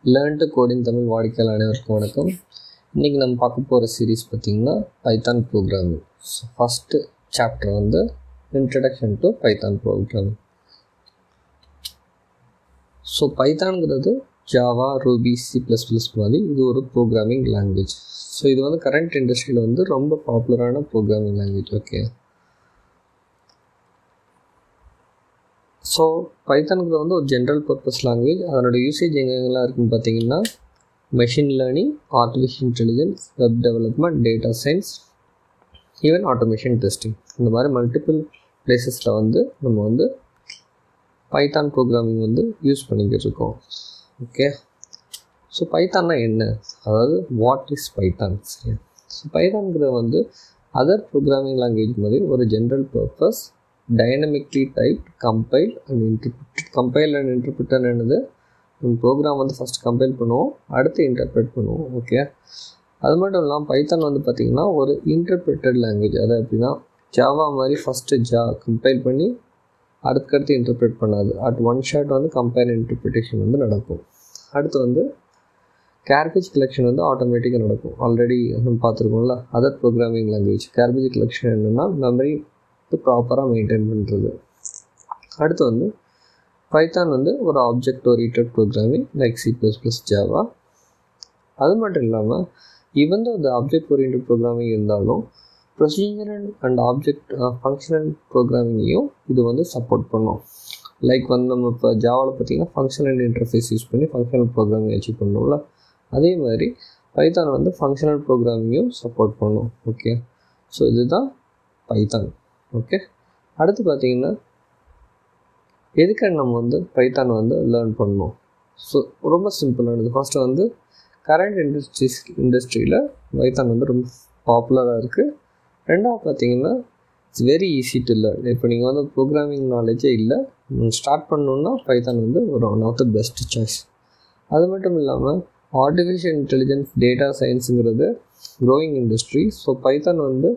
Learn to coding Tamil வாடிக்கையாளர் அனைவருக்கும் வணக்கம். இன்றைக்கி நம்ம பார்க்க போகிற சீரீஸ் பார்த்திங்கன்னா Python programming. So first chapter வந்து introduction to Python programming. So பைத்தான்ங்கிறது ஜாவா, ரூபி, C++ மாதிரி இது ஒரு ப்ரோக்ராமிங் லாங்குவேஜ். ஸோ இது வந்து கரண்ட் இண்டஸ்ட்ரியில் வந்து ரொம்ப பாப்புலரான ப்ரோக்ராமிங் லாங்குவேஜ். ஓகே, ஸோ பைத்தானுக்கு வந்து ஒரு ஜென்ரல் பர்பஸ் லாங்குவேஜ். அதனோட யூசேஜ் எங்கெங்கெல்லாம் இருக்குதுன்னு பார்த்தீங்கன்னா machine learning, artificial intelligence, web development, data science, even automation testing, இந்த மாதிரி மல்டிபிள் பிளேசஸில் வந்து நம்ம வந்து பைத்தான் ப்ரோக்ராமிங் வந்து யூஸ் பண்ணிக்கிட்டு இருக்கோம். ஓகே, ஸோ பைத்தான்னா என்ன, அதாவது வாட் இஸ் பைத்தான்? சரி, ஸோ பைத்தான்கிறது வந்து அதர் ப்ரோக்ராமிங் லாங்குவேஜ் மாதிரி ஒரு general purpose dynamically typed, compile and interpreted. Compile and interpreter என்னது, ப்ரோக்ராம் வந்து ஃபஸ்ட் கம்பைல் பண்ணுவோம், அடுத்து இன்டர்பிரேட் பண்ணுவோம். ஓகே, அது மட்டும் இல்லாமல் பைத்தான் வந்து பார்த்திங்கன்னா ஒரு இன்டர்பிரிட்டட் லாங்குவேஜ். அது எப்படின்னா ஜாவா மாதிரி ஃபஸ்ட்டு கம்பைல் பண்ணி அடுத்தடுத்து இன்டர்பிரேட் பண்ணாது, அட் ஒன் ஷாட் வந்து கம்பைல் இன்டர்பிரிட்டேஷன் வந்து நடக்கும். அடுத்து வந்து கேர்பேஜ் கலெக்ஷன் வந்து ஆட்டோமேட்டிக்காக நடக்கும். ஆல்ரெடி நம்ம பார்த்துருக்கோம்ல other programming language. Garbage collection என்னென்னா மெமரி ப்ராப்பராக மெயின்டைன் பண்ணுறது. அடுத்து வந்து பைத்தான் வந்து ஒரு object oriented programming like C++, Java. அது மட்டும் இல்லாமல் ஈவன் தோ இந்த ஆப்ஜெக்ட் ஓரியன்டட் ப்ரோக்ராமிங் இருந்தாலும் ப்ரொசீஜரல் அண்ட் ஆப்ஜெக்ட் ஃபங்க்ஷனல் ப்ரோக்ராமிங்கையும் இது வந்து சப்போர்ட் பண்ணும். லைக் வந்து நம்ம இப்போ ஜாவாவில் பார்த்திங்கன்னா ஃபங்க்ஷனல் இன்டர்ஃபேஸ் யூஸ் பண்ணி ஃபங்க்ஷனல் ப்ரோக்ராமிங் அச்சீவ் பண்ணோம்ல, அதே மாதிரி பைத்தான் வந்து ஃபங்க்ஷனல் ப்ரோக்ராமிங்கையும் சப்போர்ட் பண்ணும். ஓகே, ஸோ இதுதான் பைத்தான். ஓகே, அடுத்து பார்த்திங்கன்னா எதுக்காக நம்ம வந்து பைத்தான் வந்து லேர்ன் பண்ணணும்? ஸோ ரொம்ப சிம்பிளானது. ஃபஸ்ட்டு வந்து கரண்ட் இண்டஸ்ட்ரியில் பைத்தான் வந்து ரொம்ப பாப்புலராக இருக்குது. ரெண்டாவது பார்த்திங்கன்னா it's very easy to learn. இப்போ நீங்கள் வந்து ப்ரோக்ராமிங் நாலேஜே இல்லை, நீங்கள் ஸ்டார்ட் பண்ணணுன்னா பைத்தான் வந்து ஒரு one of the best choice. அது மட்டும் இல்லாமல் ஆர்டிஃபிஷியல் இன்டெலிஜென்ஸ், டேட்டா சயின்ஸுங்கிறது க்ரோயிங் இண்டஸ்ட்ரி. ஸோ பைத்தான் வந்து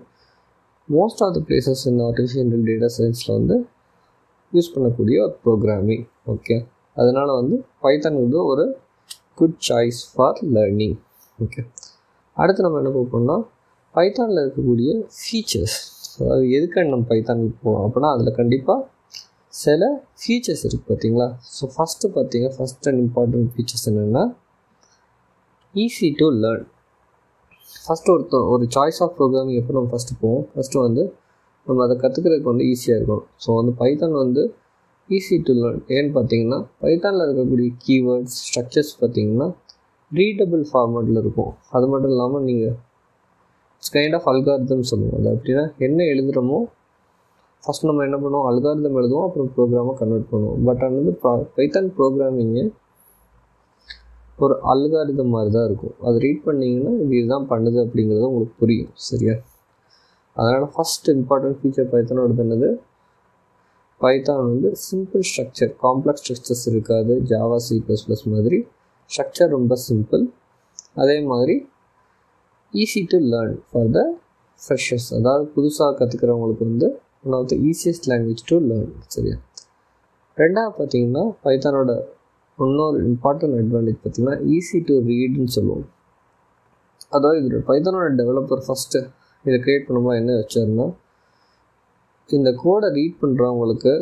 மோஸ்ட் ஆஃப் த பிளேசஸ் இந்த ஆர்டிஃபிஷியல் டேட்டா சயின்ஸில் வந்து யூஸ் பண்ணக்கூடிய ஒரு ப்ரோக்ராமிங். ஓகே, அதனால் வந்து பைத்தான் வந்து ஒரு good choice for learning. Okay, அடுத்து நம்ம என்ன பார்ப்போம்னா பைத்தானில் இருக்கக்கூடிய ஃபீச்சர்ஸ். அதாவது எதுக்காக நம்ம பைத்தானுக்கு போவோம் அப்படின்னா அதில் கண்டிப்பாக சில ஃபீச்சர்ஸ் இருக்குது பார்த்தீங்களா. So first and important features என்னென்னா ஈஸி டு லேர்ன். ஃபஸ்ட்டு ஒரு சாய்ஸ் ஆஃப் ப்ரோக்ராமிங் எப்போ நம்ம ஃபஸ்ட்டு போவோம், ஃபஸ்ட்டு வந்து நம்ம அதை கற்றுக்கிறதுக்கு வந்து ஈஸியாக இருக்கும். ஸோ வந்து பைத்தான் வந்து ஈஸி டு லேர்ன். ஏன்னு பார்த்தீங்கன்னா பைத்தானில் இருக்கக்கூடிய கீவேர்ட்ஸ், ஸ்ட்ரக்சர்ஸ் பார்த்திங்கன்னா ரீடபிள் ஃபார்மேட்டில் இருக்கும். அது மட்டும் இல்லாமல் நீங்கள் இட்ஸ் கைண்ட் ஆஃப் அல்காரிதம் சொல்லுவோம். அது அப்படின்னா என்ன எழுதுகிறோமோ ஃபஸ்ட் நம்ம என்ன பண்ணுவோம், அல்காரிதம் எழுதுவோம், அப்புறம் ப்ரோக்ராமாக கன்வெர்ட் பண்ணுவோம். பட் வந்து பைத்தான் ப்ரோக்ராமிங்கு ஒரு அல்காரிதம் மாதிரி தான் இருக்கும். அது ரீட் பண்ணிங்கன்னா இதுதான் பண்ணுது அப்படிங்கிறது உங்களுக்கு புரியும். சரியா, அதனால் ஃபஸ்ட் இம்பார்ட்டன்ட் ஃபீச்சர் பைத்தானோடது என்னது, பைத்தான் வந்து சிம்பிள் ஸ்ட்ரக்சர், காம்ப்ளெக்ஸ் ஸ்ட்ரக்சர்ஸ் இருக்காது. ஜாவா, C++ மாதிரி ஸ்ட்ரக்சர் ரொம்ப சிம்பிள். அதே மாதிரி easy to learn for the freshers, அதாவது புதுசாக கற்றுக்கிறவங்களுக்கு வந்து one of the easiest language to learn. சரியா, ரெண்டாவது பார்த்திங்கன்னா பைத்தானோட இன்னொரு இம்பார்ட்டன்ட் அட்வான்டேஜ் பார்த்திங்கன்னா ஈஸி டு ரீடுன்னு சொல்லுவோம். அதாவது இது பைத்தானோட டெவலப்பர் ஃபஸ்ட்டு இதை க்ரியேட் பண்ணும்போது என்ன வச்சாருன்னா, இந்த கோடை ரீட் பண்ணுறவங்களுக்கு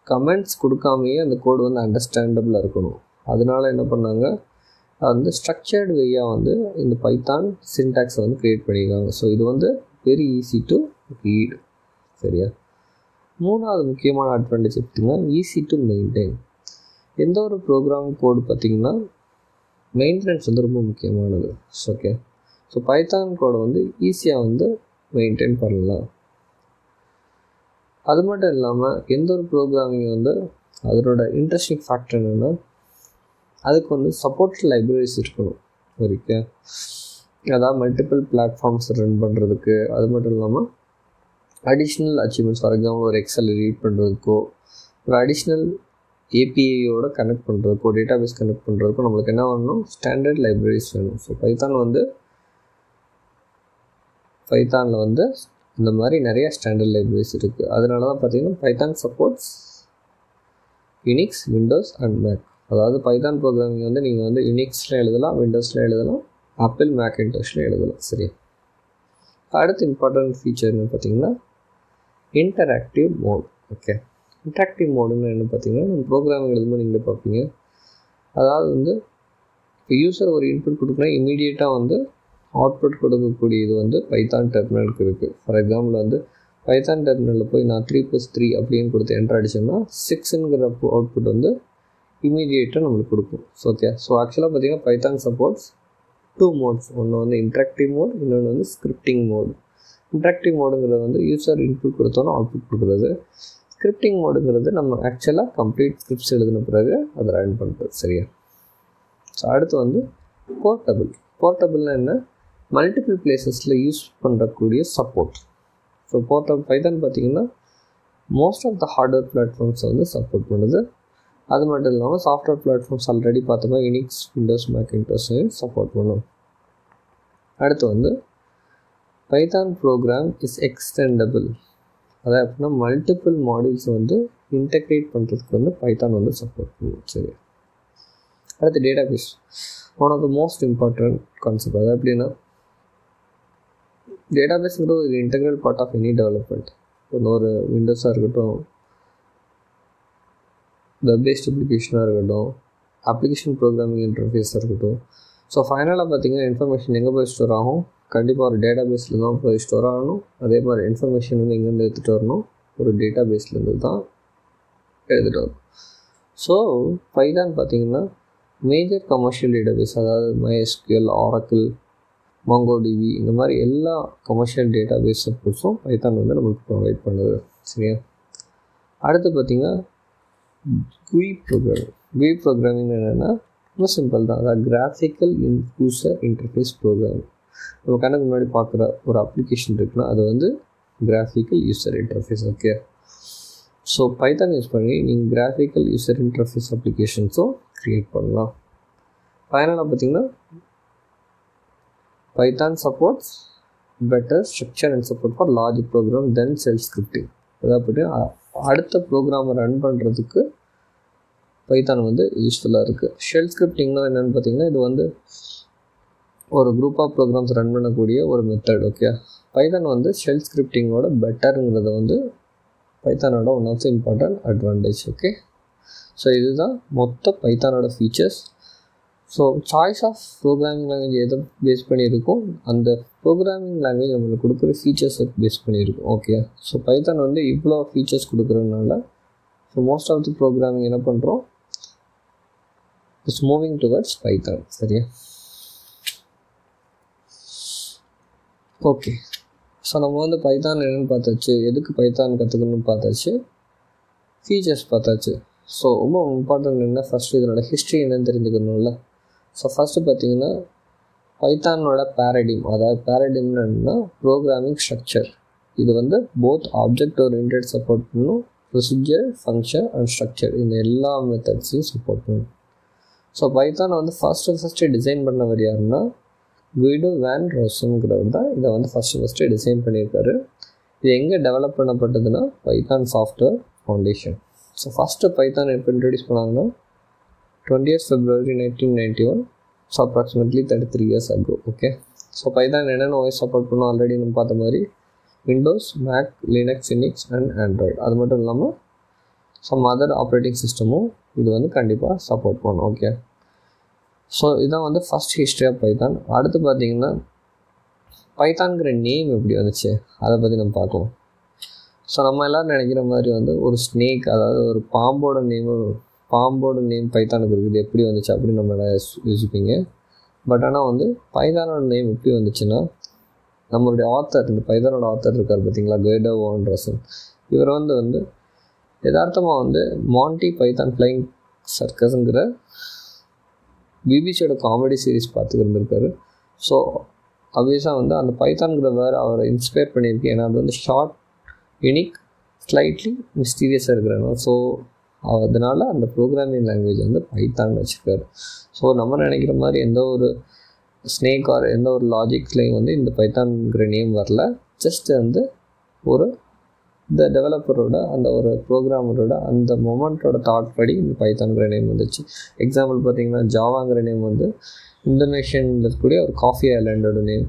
கமெண்ட்ஸ் கொடுக்காமையே அந்த கோடு வந்து அண்டர்ஸ்டாண்டபிளாக இருக்கணும். அதனால என்ன பண்ணாங்க, வந்து ஸ்ட்ரக்சர்டு வேயாக வந்து இந்த பைத்தான் சின்டாக்ஸை வந்து க்ரியேட் பண்ணியிருக்காங்க. ஸோ இது வந்து வெரி ஈஸி டு ரீட். சரியா, மூணாவது முக்கியமான அட்வான்டேஜ் பார்த்திங்கன்னா ஈஸி டு மெயின்டைன். எந்த ஒரு ப்ரோக்ராமிங் கோடு பார்த்திங்கன்னா மெயின்டெனன்ஸ் வந்து ரொம்ப முக்கியமானது. ஓகே, ஸோ பைத்தான் கோடை வந்து ஈஸியாக வந்து மெயின்டைன் பண்ணலாம். அது மட்டும் இல்லாமல் எந்த ஒரு ப்ரோக்ராமிங் வந்து அதனோட இன்ட்ரெஸ்டிங் ஃபேக்டர் என்னென்னா அதுக்கு வந்து சப்போர்ட் லைப்ரரிஸ் இருக்கணும். ஓகே, அதாவது மல்டிபிள் பிளாட்ஃபார்ம்ஸ் ரன் பண்ணுறதுக்கு. அது மட்டும் இல்லாமல் அடிஷ்னல் அச்சீவ்மெண்ட்ஸ், ஃபார் எக்ஸாம்பிள் ஒரு எக்ஸல் ரீட் பண்ணுறதுக்கோ, ஒரு அடிஷ்னல் ஏபிஐயோட கனெக்ட் பண்ணுறதுக்கோ, டேட்டாபேஸ் கனெக்ட் பண்ணுறதுக்கோ நம்மளுக்கு என்ன வேணும், ஸ்டாண்டர்ட் லைப்ரரிஸ் வேணும். ஸோ பைத்தானில் வந்து இந்த மாதிரி நிறையா ஸ்டாண்டர்ட் லைப்ரரிஸ் இருக்குது. அதனால தான் பார்த்திங்கன்னா Python supports Unix, Windows and Mac. அதாவது பைத்தான் ப்ரோக்ராமிங் வந்து நீங்கள் வந்து யூனிக்ஸில் எழுதலாம், விண்டோஸில் எழுதலாம், ஆப்பிள் மேக்கின்டாஷில் எழுதலாம். சரி, அடுத்து இம்பார்ட்டன்ட் ஃபீச்சர் என்ன பார்த்தீங்கன்னா இன்டராக்டிவ் மோட். ஓகே, இன்டராக்டிவ் மோடுன்னு என்ன பார்த்தீங்கன்னா நம்ம ப்ரோக்ராமிங் எழுதும்போது நீங்களே பார்ப்பீங்க. அதாவது வந்து இப்போ யூஸர் ஒரு இன்புட் கொடுக்குறேன், இமீடியட்டாக வந்து அவுட்புட் கொடுக்கக்கூடிய இது வந்து பைத்தான் டெர்மினலுக்கு இருக்குது. ஃபார் எக்ஸாம்பிள் வந்து பைத்தான் டெர்மினலில் போய் நான் 3+3 அப்படின்னு கொடுத்து என்ட்ரு அடிச்சோம்னா 6ங்கிற அவுட்புட் வந்து இமீடியேட்டாக நம்மளுக்கு கொடுக்கும். ஓகே, ஸோ ஆக்சுவலாக பார்த்தீங்கன்னா பைத்தான் சப்போர்ட்ஸ் 2 மோட்ஸ். ஒன்று வந்து இன்ட்ராக்டிவ் மோட், இன்னொன்று வந்து ஸ்கிரிப்டிங் மோடு. இன்ட்ராக்டிவ் மோடுங்கிறது வந்து யூஸர் இன்புட் கொடுத்தோன்னா அவுட்புட் கொடுக்குறது. ஸ்கிரிப்டிங் மோடுங்கிறது நம்ம ஆக்சுவலாக கம்ப்ளீட் ஸ்கிரிப்ட்ஸ் எழுதின பிறகு அதை ரன் பண்ணுறது. சரியா? ஸோ அடுத்து வந்து போர்ட்டபிள். போர்ட்டபிள்னால் என்ன? மல்டிபிள் பிளேசஸில் யூஸ் பண்ணக்கூடிய சப்போர்ட். ஸோ பைத்தான் பார்த்திங்கன்னா மோஸ்ட் ஆஃப் த ஹார்ட்வேர் பிளாட்ஃபார்ம்ஸை வந்து சப்போர்ட் பண்ணுது. அது மட்டும் இல்லாமல் சாஃப்ட்வேர் பிளாட்ஃபார்ம்ஸ் ஆல்ரெடி பார்த்தோம்னா யூனிக்ஸ், விண்டோஸ், மேக்கின்டாஷையும் சப்போர்ட் பண்ணும். அடுத்து வந்து பைத்தான் ப்ரோக்ராம் இஸ் எக்ஸ்டெண்டபிள். அதாவது அப்படின்னா மல்டிபிள் மாடியூல்ஸ் வந்து இன்டெக்ரேட் பண்ணுறதுக்கு வந்து பைத்தான் வந்து சப்போர்ட் பண்ணும். சரி, அடுத்து database. One of the most important concept. அது எப்படின்னா டேட்டாபேஸ்ங்கிறது ஒரு integral part of any development. ஒரு விண்டோஸாக இருக்கட்டும், வெப் பேஸ்ட் அப்ளிகேஷனாக இருக்கட்டும், அப்ளிகேஷன் ப்ரோக்ராமிங் இன்டர்ஃபேஸாக இருக்கட்டும். ஸோ ஃபைனலாக பார்த்தீங்கன்னா இன்ஃபர்மேஷன் எங்கே போய் ஸ்டோர் ஆகும்? கண்டிப்பாக ஒரு டேட்டா பேஸில் தான் போய் ஸ்டோர் ஆகணும். அதே மாதிரி இன்ஃபர்மேஷன் வந்து எங்கேருந்து எடுத்துகிட்டு வரணும்? ஒரு டேட்டா பேஸ்லேருந்து தான் எடுத்துகிட்டு வரணும். ஸோ பைத்தான் பார்த்தீங்கன்னா மேஜர் கமர்ஷியல் டேட்டாபேஸ், அதாவது MySQL, Oracle, MongoDB, இந்த மாதிரி எல்லா கமர்ஷியல் டேட்டாபேஸ் சப்போர்ட்ஸும் பைத்தான் வந்து நம்மளுக்கு ப்ரொவைட் பண்ணுது. சரியா? அடுத்து பார்த்திங்கன்னா GUI ப்ரோக்ராமிங். GUI ப்ரோக்ராமிங் என்னென்னா ரொம்ப சிம்பிள் தான். அதாவது கிராஃபிக்கல் யூசர் இன்டர்ஃபேஸ் ப்ரோக்ராமிங். நம்ம கணக்கு முன்னாடி பார்க்குற ஒரு அப்ளிகேஷன் இருக்குன்னா அது வந்து graphical user interface. Okay, so Python use பண்ணி நீங்கள் கிராஃபிக்கல் யூசர் இன்டர்ஃபேஸ் அப்ளிகேஷன்ஸும் க்ரியேட் பண்ணலாம். ஃபைனலாக பார்த்திங்கன்னா Python supports better structure and support for large program then self scripting. அதாவது அடுத்த ப்ரோக்ராமை ரன் பண்ணுறதுக்கு பைத்தான் வந்து யூஸ்ஃபுல்லாக இருக்குது. ஷெல் ஸ்கிரிப்டிங்னா என்னென்னு பார்த்தீங்கன்னா இது வந்து ஒரு குரூப் ஆஃப் ப்ரோக்ராம்ஸ் ரன் பண்ணக்கூடிய ஒரு மெத்தட். ஓகே, பைத்தான் வந்து ஷெல் ஸ்கிரிப்டிங்கோட பெட்டருங்கிறத வந்து பைத்தானோட one of the important advantage. Okay, so இதுதான் மொத்த பைத்தானோட features. So choice of programming language எதை பேஸ் பண்ணியிருக்கோம்? அந்த ப்ரோக்ராமிங் லாங்குவேஜ் நம்மளுக்கு கொடுக்குற ஃபீச்சர்ஸை பேஸ் பண்ணியிருக்கோம். ஓகே, ஸோ பைத்தான் வந்து இவ்வளோ ஃபீச்சர்ஸ் கொடுக்குறதுனால so most of the programming என்ன பண்ணுறோம்? It's moving towards Python. சரியா? ஓகே, ஸோ நம்ம வந்து பைத்தான் என்னென்னு பார்த்தாச்சு, எதுக்கு பைத்தான் கற்றுக்கணும்னு பார்த்தாச்சு, ஃபீச்சர்ஸ் பார்த்தாச்சு. ஸோ ரொம்ப இம்பார்ட்டன்ட் என்ன, ஃபஸ்ட்டு இதனோட ஹிஸ்ட்ரி என்னன்னு தெரிஞ்சுக்கணும்ல. ஸோ ஃபஸ்ட்டு பார்த்தீங்கன்னா பைத்தானோட பேரடிம். அதாவது பேரடிம்னு என்னென்னா ப்ரோக்ராமிங் ஸ்ட்ரக்சர். இது வந்து போத் ஆப்ஜெக்ட் ஓரியன்டட் சப்போர்ட் பண்ணணும், ப்ரொசீஜர், ஃபங்க்ஷன் அண்ட் ஸ்ட்ரக்சர் இந்த எல்லா மெத்தட்ஸையும் சப்போர்ட் பண்ணணும். ஸோ பைத்தானை வந்து ஃபஸ்ட்டு டிசைன் பண்ணவர் யாருன்னா குய்டோ வேன் ரோசன்கிறவர் தான் இதை வந்து ஃபஸ்ட்டு டிசைன் பண்ணியிருக்காரு. இது எங்கே டெவலப் பண்ணப்பட்டதுன்னா Python software foundation. So first Python எப்போ இன்ட்ரடியூஸ் பண்ணாங்கன்னா 20th February 1991. So approximately 33 years ago. Okay, so Python என்னென்ன OS சப்போர்ட் பண்ணோம் ஆல்ரெடி நம்ம பார்த்த மாதிரி Windows, Mac, Linux, Unix and Android. அது மட்டும் இல்லாமல் சம் அதர் ஆப்ரேட்டிங் சிஸ்டமும் இது வந்து கண்டிப்பாக சப்போர்ட் பண்ணும். ஓகே, ஸோ இதான் வந்து ஃபஸ்ட் ஹிஸ்ட்ரி ஆஃப் பைத்தான். அடுத்து பார்த்திங்கன்னா பைத்தான்கிற நேம் எப்படி வந்துச்சு அதை பற்றி நம்ம பார்க்கலாம். ஸோ நம்ம எல்லோரும் நினைக்கிற மாதிரி வந்து ஒரு ஸ்னேக், அதாவது ஒரு பாம்போட நேம் பைத்தானுக்கு இருக்குது, எப்படி வந்துச்சு அப்படின்னு நம்ம யோசிப்பீங்க. பட் ஆனால் வந்து பைத்தானோட நேம் எப்படி வந்துச்சுன்னா நம்மளுடைய ஆத்தர், இந்த பைத்தானோட ஆத்தர் இருக்கார் பார்த்தீங்களா, குய்டோ வேன் ரோசன். இவர் வந்து யதார்த்தமாக வந்து மான்டி பைத்தான் ஃப்ளையிங் சர்க்கஸுங்கிற பிபிசியோட காமெடி சீரிஸ் பார்த்துட்டு இருந்திருக்காரு. ஸோ ஆப்வியஸாக வந்து அந்த பைத்தான்கிற வேறு அவரை இன்ஸ்பயர் பண்ணியிருக்கு. ஏன்னா அது வந்து ஷார்ட், யூனிக், ஸ்லைட்லி மிஸ்டீரியஸாக இருக்கிறாங்க. ஸோ அதனால் அந்த ப்ரோக்ராமிங் லாங்குவேஜ் வந்து பைத்தான் வச்சுருக்காரு. ஸோ நம்ம நினைக்கிற மாதிரி எந்த ஒரு ஸ்னேக் ஆர் எந்த ஒரு லாஜிக்ஸ்லேயும் வந்து இந்த பைத்தான்கிற நேம் வரல. ஜஸ்ட் வந்து ஒரு இந்த டெவலப்பரோட அந்த ஒரு ப்ரோக்ராமரோட அந்த மொமெண்ட்டோட தாட் படி இந்த பைத்தான்கிற நேம் வந்துச்சு. எக்ஸாம்பிள் பார்த்திங்கன்னா ஜாவாங்கிற நேம் வந்து இந்தோனேஷியனில் இருக்கக்கூடிய ஒரு காஃபி ஐலாண்டோட நேம்.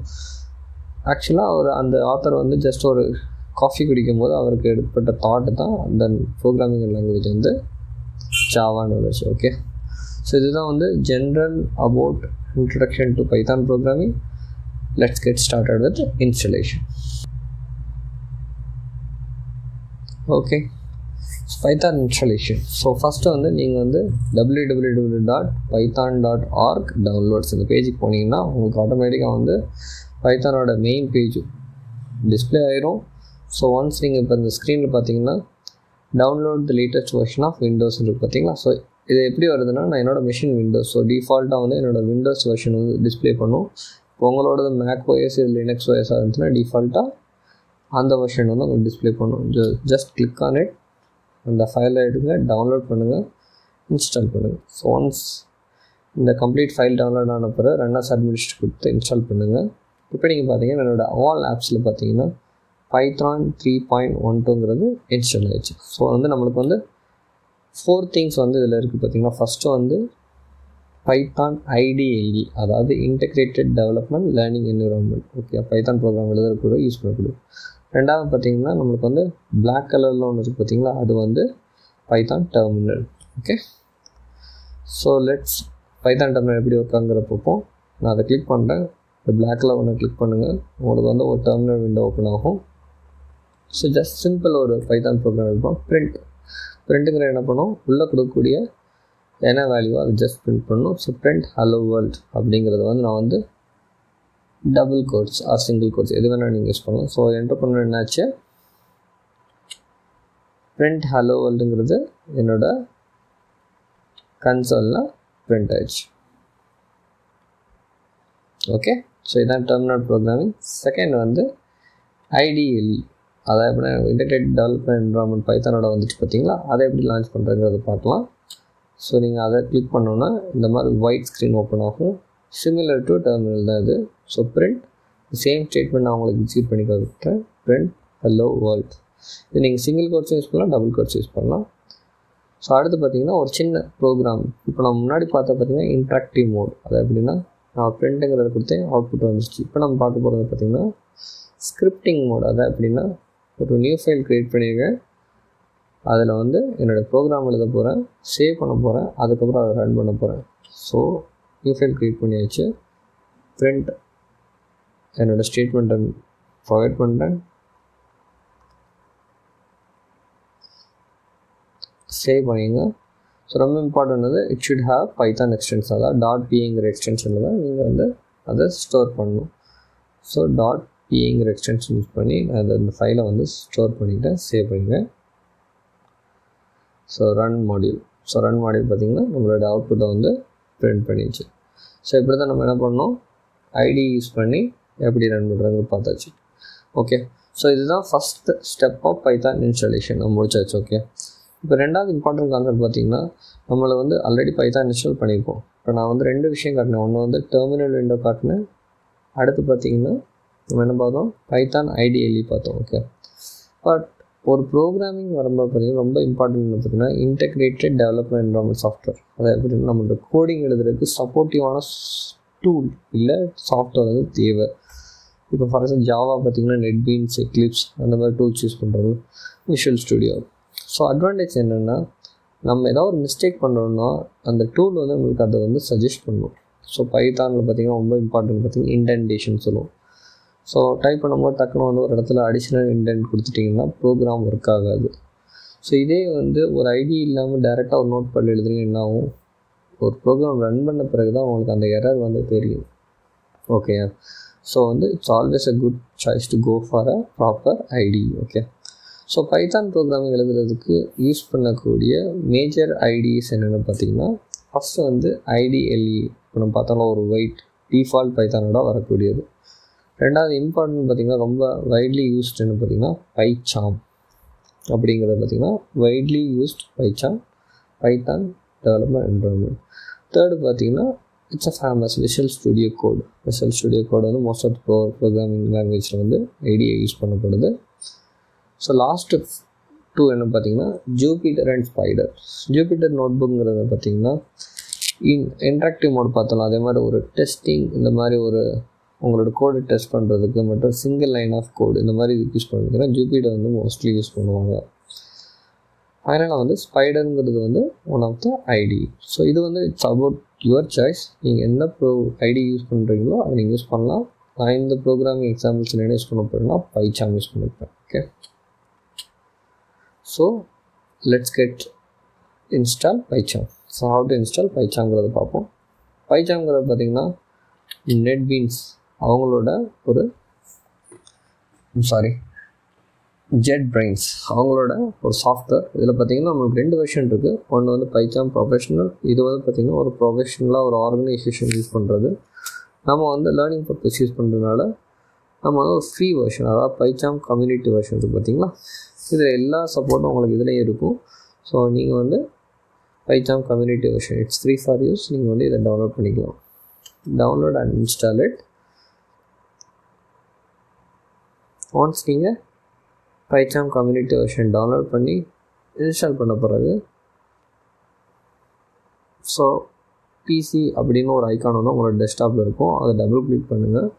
ஆக்சுவலாக அவர் அந்த ஆத்தர் வந்து ஜஸ்ட் ஒரு காஃபி குடிக்கும் போது அவருக்கு ஏற்பட்ட தாட்டு தான் அந்த ப்ரோக்ராமிங் லாங்குவேஜ் வந்து ஜாவான்னு வந்துச்சு. ஓகே, ஸோ இதுதான் வந்து general about introduction to Python programming. Let's get started with installation. Okay, Python installation. So first வந்து நீங்கள் வந்து www.python.org டவுன்லோட்ஸ் இந்த பேஜுக்கு போனீங்கன்னா உங்களுக்கு ஆட்டோமேட்டிக்காக வந்து பைத்தானோட மெயின் பேஜ் டிஸ்பிளே ஆயிரும். ஸோ ஒன்ஸ் நீங்கள் இப்போ இந்த ஸ்க்ரீனில் பார்த்தீங்கன்னா download the latest version of Windows இருக்குது பார்த்தீங்களா. ஸோ இது எப்படி வருதுன்னா, நான் என்னோடய மிஷின் விண்டோஸ், ஸோ டிஃபால்ட்டாக வந்து என்னோடய விண்டோஸ் வெர்ஷன் வந்து டிஸ்பிளே பண்ணும். இப்போ உங்களோட மேக் ஓஎஸ் இது லினக்ஸ் ஓஎஸாக இருந்துச்சுன்னா டிஃபால்ட்டாக அந்த வெர்ஷன் வந்து உங்களுக்கு டிஸ்பிளே பண்ணும். ஜஸ்ட் கிளிக் ஆன் இட், அந்த ஃபைலை எடுங்க, டவுன்லோட் பண்ணுங்கள், இன்ஸ்டால் பண்ணுங்கள். ஸோ ஒன்ஸ் இந்த கம்ப்ளீட் ஃபைல் டவுன்லோட் ஆன பிறகு ரன்னர்ஸ் அட்மினிஸ்ட்ரேட் கொடுத்து இன்ஸ்டால் பண்ணுங்கள். இப்போ நீங்கள் பார்த்தீங்கன்னா என்னோடய ஆல் ஆப்ஸில் பார்த்தீங்கன்னா Python 3.12ங்கிறது இன்ஸ்டால் ஆகிடுச்சு. ஸோ வந்து நம்மளுக்கு வந்து 4 திங்ஸ் வந்து இதில் இருக்குது பார்த்தீங்கன்னா. ஃபஸ்ட்டு வந்து பைத்தான் IDLE, அதாவது integrated development learning environment. Okay, Python program எழுதக்கூட யூஸ் பண்ணக்கூடிய. ரெண்டாவது பார்த்திங்கன்னா நம்மளுக்கு வந்து பிளாக் கலரில் ஒன்று இருக்குது பார்த்திங்களா, அது வந்து Python terminal. Okay, so let's Python terminal எப்படி ஒர்க்காங்கிற பார்ப்போம். நான் அதை கிளிக் பண்ணுறேன். இந்த பிளாக்கில் ஒன்று கிளிக் பண்ணுங்கள், உங்களுக்கு வந்து ஒரு டெர்மினல் விண்டோ ஓப்பன் ஆகும். ஸோ ஜஸ்ட் சிம்பிள் ஒரு பைத்தான் ப்ரோக்ராம் எடுப்போம். ப்ரிண்ட்டுங்கிற என்ன பண்ணும், உள்ளே கொடுக்கக்கூடிய என்ன வேல்யூவோ அதை ஜஸ்ட் பிரிண்ட் பண்ணணும். ஸோ பிரிண்ட் ஹலோ வேர்ல்ட் அப்படிங்கிறது வந்து நான் வந்து double quotes or single quotes எது வேணால் நீங்கள் யூஸ் பண்ணலாம். ஸோ என்டர் பண்ண என்னாச்சு, பிரிண்ட் ஹலோ வேர்ல்டுங்கிறது என்னோட கன்சோலில் பிரிண்ட் ஆயிடுச்சு. ஓகே, ஸோ இதான் டெர்மினல் ப்ரோக்ராமிங். செகண்ட் வந்து IDLE, அதாவது எப்படின்னா இன்டெகிரேட்டட் டெவலப்மெண்ட் என்விரான்மெண்ட் பைத்தானோட வந்துட்டு பார்த்தீங்களா, அதை எப்படி லான்ச் பண்ணுறதுங்கிறத பார்க்கலாம். ஸோ நீங்கள் அதை கிளிக் பண்ணோன்னா இந்த மாதிரி ஒயிட் ஸ்க்ரீன் ஓப்பன் ஆகும். சிமிலர் டு டெர்மினல் தான் இது. ஸோ பிரிண்ட் சேம் ஸ்டேட்மெண்ட் நான் உங்களுக்கு எக்ஸிக்யூட் பண்ணி காட்டுறேன். Print hello world. இது நீங்கள் சிங்கிள் கோட்ஸும் யூஸ் பண்ணலாம், டபுள் கோட்ஸ் யூஸ் பண்ணலாம். ஸோ அடுத்து பார்த்தீங்கன்னா ஒரு சின்ன ப்ரோக்ராம். இப்போ நம்ம முன்னாடி பார்த்தா பார்த்தீங்கன்னா இன்ட்ராக்டிவ் மோட், அது எப்படின்னா நான் பிரிண்ட்டுங்கிறத கொடுத்தேன், அவுட்புட் வந்துச்சு. இப்போ நம்ம பார்க்க போகிறது பார்த்திங்கன்னா ஸ்கிரிப்டிங் மோட். அதை எப்படின்னா ஒரு நியூ ஃபைல் க்ரியேட் பண்ணியிருக்கேன், அதில் வந்து என்னோடய ப்ரோக்ராம் எழுத போகிறேன், சேவ் பண்ண போகிறேன், அதுக்கப்புறம் அதை ரன் பண்ண போகிறேன். ஸோ நியூ ஃபைல் க்ரியேட் பண்ணியாச்சு. பிரிண்ட் என்னோடய ஸ்டேட்மெண்ட்டை ப்ரொவைட் பண்ணுறேன், சேவ் பண்ணிங்க. ஸோ ரொம்ப இம்பார்ட்டன்ட் வந்து it should have Python extension, அதாவது .pங்கிற எக்ஸ்டென்ஷனில் தான் நீங்கள் வந்து அதை ஸ்டோர் பண்ணணும். ஸோ .pங்கிற எக்ஸ்டென்ஷன் யூஸ் பண்ணி நான் அந்த ஃபைலை வந்து ஸ்டோர் பண்ணிவிட்டேன், சேவ் பண்ணிட்டேன். So run module. So run module பார்த்திங்கன்னா நம்மளோட அவுட்புட்டை வந்து பிரிண்ட் பண்ணிடுச்சு. ஸோ இப்படி தான் நம்ம என்ன பண்ணோம், ஐடி யூஸ் பண்ணி எப்படி ரன் பண்ணுறதுன்னு பார்த்தாச்சு. ஓகே, ஸோ இதுதான் first step of Python installation நம்ம முடிச்சாச்சு. ஓகே, இப்போ ரெண்டாவது இம்பார்ட்டன்ட் கான்செப்ட் பார்த்திங்கன்னா நம்மளை வந்து ஆல்ரெடி பைத்தான் இன்ஸ்டால் பண்ணியிருக்கோம். இப்போ நான் வந்து 2 விஷயம் காட்டினேன். ஒன்று வந்து டெர்மினல் விண்டோ காட்டினேன், அடுத்து பார்த்திங்கன்னா நம்ம என்ன பார்த்தோம், பைத்தான் IDLE பார்த்தோம். ஓகே, பட் ஒரு ப்ரோக்ராமிங் வரும்போது பார்த்திங்கன்னா ரொம்ப இம்பார்ட்டன்ட் பார்த்திங்கன்னா இன்டெகிரேட்டட் டெவலப்மெண்ட் என்விரான்மெண்ட் சாஃப்ட்வேர். அது எப்படின்னா நம்மளோட கோடிங் எழுதுறதுக்கு சப்போர்ட்டிவான டூல் இல்லை சாஃப்ட்வேர் வந்து தேவை. இப்போ ஃபார் எக்ஸாம்பிள் ஜாவா பார்த்திங்கன்னா நெட்பீன்ஸ், எக்லிப்ஸ் அந்த மாதிரி டூல்ஸ் யூஸ் பண்ணுறது, விஷுவல் ஸ்டுடியோ. ஸோ அட்வான்டேஜ் என்னென்னா நம்ம ஏதாவது ஒரு மிஸ்டேக் பண்ணுறோன்னா அந்த டூல் வந்து நம்மளுக்கு அதை வந்து சஜஸ்ட் பண்ணும். ஸோ பைத்தானில் பார்த்திங்கன்னா ரொம்ப இம்பார்ட்டன்ட் பார்த்திங்கன்னா இன்டென்டேஷன் சொல்லுவோம். ஸோ டைப் பண்ணும்போது டக்குன்னு வந்து ஒரு இடத்துல அடிஷ்னல் இன்டென்ட் கொடுத்துட்டிங்கன்னா ப்ரோக்ராம் ஒர்க் ஆகாது. ஸோ இதே வந்து ஒரு ஐடி இல்லாமல் டேரெக்டாக ஒரு நோட் பேட் எழுதுறீங்க என்ன ஆகும், ஒரு ப்ரோக்ராம் ரன் பண்ண பிறகு தான் உங்களுக்கு அந்த எரர் வந்து தெரியும். ஓகே, ஸோ வந்து it's always a good choice to go for a proper IDE. Okay, so Python programming எழுதுறதுக்கு யூஸ் பண்ணக்கூடிய மேஜர் ஐடிஸ் என்னென்னு பார்த்திங்கன்னா ஃபஸ்ட்டு வந்து IDLE. இப்போ நம்ம பார்த்தாலும் ஒரு ஒயிட் டிஃபால்ட் பைத்தானோட வரக்கூடியது. ரெண்டாவது இம்பார்ட்டன்ட் பார்த்திங்கன்னா ரொம்ப வைட்லி யூஸ்டுன்னு பார்த்திங்கன்னா பைச்சாம் அப்படிங்கிறது பார்த்திங்கன்னா widely used Python development environment. Third பார்த்திங்கன்னா it's a famous Visual Studio Code. Visual Studio Code வந்து மோஸ்ட் ஆஃப் ப்ரோக்ராமிங் லாங்குவேஜில் வந்து IDE யூஸ் பண்ணப்படுது. ஸோ லாஸ்ட்டு 2 என்ன பார்த்தீங்கன்னா ஜூபிட்டர் அண்ட் ஸ்பைடர். ஜூபிட்டர் நோட்புக்ங்கிறத பார்த்தீங்கன்னா இன்ட்ராக்டிவ் மோட் பார்த்தலாம். அதே மாதிரி ஒரு டெஸ்டிங், இந்த மாதிரி ஒரு உங்களோட கோடு டெஸ்ட் பண்ணுறதுக்கு மற்றும் சிங்கிள் லைன் ஆஃப் கோடு இந்த மாதிரி இதுக்கு யூஸ் பண்ணுறதுக்குன்னா ஜூபிட்டர் வந்து மோஸ்ட்லி யூஸ் பண்ணுவாங்க. அதனால் வந்து ஸ்பைடருங்கிறது வந்து one of the IDE. So இது வந்து இட்ஸ் அபவுட் யுவர் சாய்ஸ். நீங்கள் எந்த ஐடி யூஸ் பண்ணுறீங்களோ அதை நீங்கள் யூஸ் பண்ணலாம். நான் இந்த ப்ரோக்ராமிங் எக்ஸாம்பிள்ஸ் என்ன யூஸ் பண்ண போகிறேன்னா பைச்சாம் யூஸ் பண்ணிப்பேன். Okay, so let's get install PyCharm. So how to install பைச்சாம்ங்கிறத பார்ப்போம். பைச்சாம்ங்கிறது பார்த்திங்கன்னா நெட்பீன்ஸ் அவங்களோட ஒரு JetBrains அவங்களோட ஒரு சாஃப்ட்வேர். இதில் பார்த்திங்கன்னா நம்மளுக்கு 2 வெர்ஷன் இருக்குது. ஒன்று வந்து பைச்சாம் ப்ரொஃபஷனல். இது வந்து பார்த்திங்கன்னா ஒரு ப்ரொஃபஷனலாக ஒரு ஆர்கனைசேஷன் யூஸ் பண்ணுறது. நம்ம வந்து லேர்னிங் பர்பஸ் யூஸ் பண்ணுறதுனால நம்ம வந்து ஒரு ஃப்ரீ வெர்ஷன், அதாவது பைச்சாம் கம்யூனிட்டி வெர்ஷன் இருக்குது பார்த்திங்களா. இதில் எல்லா சப்போர்ட்டும் உங்களுக்கு இதுலேயும் இருக்கும். ஸோ நீங்கள் வந்து பைச்சாம் community version it's free for use. நீங்கள் வந்து இதை டவுன்லோட் பண்ணிக்கலாம். Download and install it. Once நீங்கள் பைச்சாம் கம்யூனிட்டி வெர்ஷன் டவுன்லோட் பண்ணி இன்ஸ்டால் பண்ண பிறகு ஸோ பிசி அப்படின்னு ஒரு ஐக்கான் வந்து உங்களோட டெஸ்க்டாப்பில் இருக்கும். அதை டபுள் கிளிக் பண்ணுங்கள்.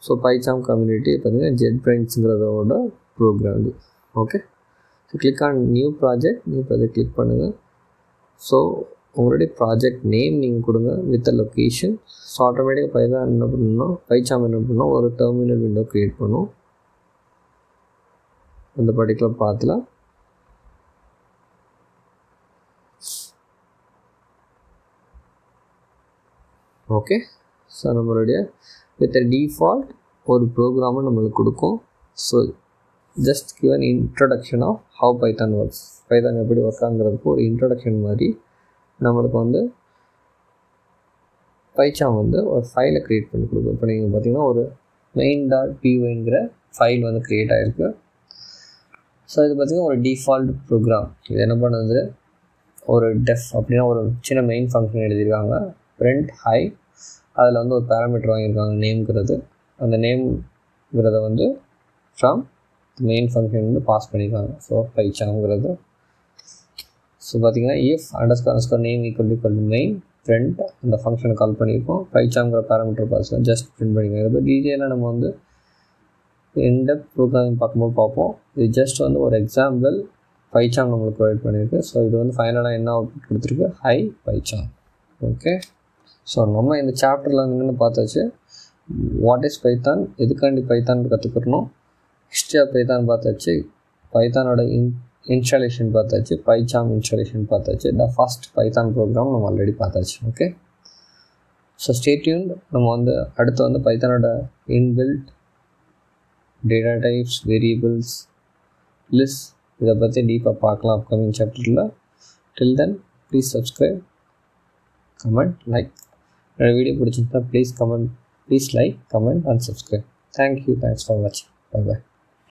ஸோ பைச்சாம் கம்யூனிட்டி பார்த்தீங்கன்னா JetBrainsங்கிறதோட ப்ரோக்ராம் இது. Okay, so click on new project click பண்ணுங்கள். ஸோ உங்களுடைய ப்ராஜெக்ட் நேம் நீங்கள் கொடுங்க வித் அ லொக்கேஷன். ஸோ ஆட்டோமேட்டிக்காக பைதான் என்ன பண்ணணும், பைச்சாம் என்ன பண்ணணும், ஒரு டெர்மினல் விண்டோ க்ரியேட் பண்ணும் இந்த பர்டிகுலர் பாத்தில். ஓகே, ஸோ நம்மளுடைய வித் அ டிஃபால்ட் ஒரு ப்ரோக்ராமும் நம்மளுக்கு கொடுக்கும். So just give an introduction of how Python works, Python எப்படி ஒர்க் ஆகுங்கிறதுக்கு ஒரு இன்ட்ரடக்ஷன் மாதிரி நம்மளுக்கு வந்து பைச்சாம் வந்து ஒரு ஃபைலை க்ரியேட் பண்ணி கொடுக்கும். இப்போ நீங்கள் பார்த்தீங்கன்னா ஒரு main.pyங்கிற ஃபைல் வந்து க்ரியேட் ஆகிருக்கு. ஸோ இது பார்த்திங்கன்னா ஒரு டிஃபால்ட் ப்ரோக்ராம். இது என்ன பண்ணுறது, ஒரு டெஃப் அப்படின்னா ஒரு சின்ன மெயின் ஃபங்க்ஷன் எழுதியிருக்காங்க. பிரிண்ட் ஹை, அதில் வந்து ஒரு பேராமீட்டர் வாங்கியிருக்காங்க நேம்ங்கிறது. அந்த நேம்ங்கிறத வந்து ஃப்ரம் மெயின் ஃபங்க்ஷன் வந்து பாஸ் பண்ணியிருக்காங்க. ஸோ பைச்சாம்ங்கிறது. ஸோ பார்த்திங்கன்னா if __ name = main print அந்த ஃபங்க்ஷனை கால் பண்ணியிருக்கோம். பைச்சாம்ங்கிற பேராமீட்டர் பாஸ்லாம் ஜஸ்ட் பிரிண்ட் பண்ணிக்கலாம். இதை பற்றி டீட்டெயிலாக நம்ம வந்து எந்த ப்ரோக்ராமிங் பார்க்கும்போது பார்ப்போம். இது ஜஸ்ட் வந்து ஒரு எக்ஸாம்பிள் பைச்சாம் நம்மளுக்கு ப்ரொவைட் பண்ணியிருக்கு. ஸோ இது வந்து ஃபைனலாக என்ன அவுட்புட் கொடுத்துருக்கு, ஹை பைச்சாம். ஓகே, ஸோ நம்ம இந்த சாப்டரில் என்னென்னு பார்த்தாச்சு. வாட் இஸ் பைத்தான், எதுக்காண்டி பைத்தான் கற்றுக்கணும், ஹிஸ்ட்ரி ஆஃப் பைத்தான் பார்த்தாச்சு, பைத்தானோட இன்ஸ்டாலேஷன் பார்த்தாச்சு, பைச்சாம் இன்ஸ்டாலேஷன் பார்த்தாச்சு, த ஃபஸ்ட் பைத்தான் ப்ரோக்ராம் நம்ம ஆல்ரெடி பார்த்தாச்சு. Okay, so stay tuned. நம்ம வந்து அடுத்து வந்து பைத்தானோட inbuilt data types, variables, list இதை பற்றி டீப்பாக பார்க்கலாம் அப்கமிங் சாப்டரில். Till then please subscribe, comment, like. என்னோடய வீடியோ பிடிச்சிருந்தா please like, comment and subscribe. Thank you, thanks for வாட்சிங். பை.